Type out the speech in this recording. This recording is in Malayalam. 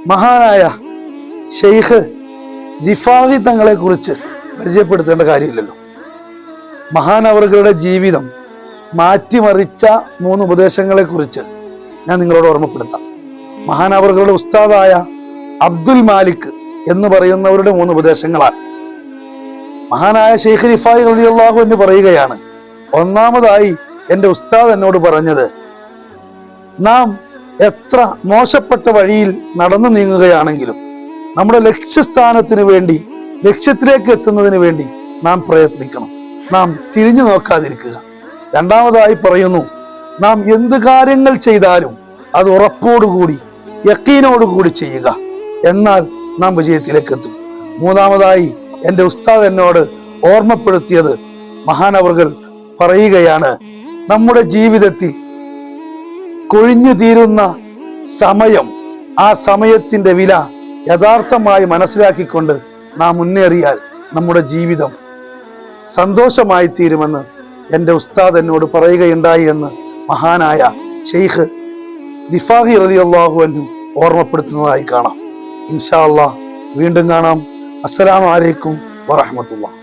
മഹാനായ ഷെയ്ഖ് റിഫാഖി തങ്ങളെ കുറിച്ച് പരിചയപ്പെടുത്തേണ്ട കാര്യമില്ലല്ലോ. മഹാനവറുകളുടെ ജീവിതം മാറ്റിമറിച്ച 3 ഉപദേശങ്ങളെ കുറിച്ച് ഞാൻ നിങ്ങളോട് ഓർമ്മപ്പെടുത്താം. മഹാനവറുകളുടെ ഉസ്താദായ അബ്ദുൽ മാലിക് എന്ന് പറയുന്നവരുടെ 3 ഉപദേശങ്ങളാണ്. മഹാനായ ഷെയ്ഖ് റിഫാഖി റളിയല്ലാഹു അൻഹു പറയുകയാണ്, ഒന്നാമതായി എൻ്റെ ഉസ്താദ് എന്നോട് പറഞ്ഞത്, നാം എത്ര മോശപ്പെട്ട വഴിയിൽ നടന്നു നീങ്ങുകയാണെങ്കിലും നമ്മുടെ ലക്ഷ്യസ്ഥാനത്തിന് വേണ്ടി, ലക്ഷ്യത്തിലേക്ക് എത്തുന്നതിന് വേണ്ടി നാം പ്രയത്നിക്കണം, നാം തിരിഞ്ഞു നോക്കാതിരിക്കുക. രണ്ടാമതായി പറയുന്നു, നാം എന്ത് കാര്യങ്ങൾ ചെയ്താലും അത് ഉറപ്പോടുകൂടി, യഖീനോടുകൂടി ചെയ്യുക, എന്നാൽ നാം വിജയത്തിലേക്ക് എത്തും. മൂന്നാമതായി എൻ്റെ ഉസ്താദ് എന്നോട് ഓർമ്മപ്പെടുത്തിയത്, മഹാനവറുകൾ പറയുകയാണ്, നമ്മുടെ ജീവിതത്തിൽ കൊഴിഞ്ഞു തീരുന്ന സമയം, ആ സമയത്തിന്റെ വില യഥാർത്ഥമായി മനസ്സിലാക്കിക്കൊണ്ട് നാം മുന്നേറിയാൽ നമ്മുടെ ജീവിതം സന്തോഷമായി തീരുമെന്ന് എൻ്റെ ഉസ്താദ് എന്നോട് പറയുകയുണ്ടായി എന്ന് മഹാനായ ഷെയ്ഖ് റിഫാഖി റളിയല്ലാഹു അൻഹു ഓർമ്മപ്പെടുത്തുന്നതായി കാണാം. ഇൻഷാ അല്ലാഹ് വീണ്ടും കാണാം. അസ്സലാമു അലൈക്കും വറഹ്മത്തുള്ളാഹി.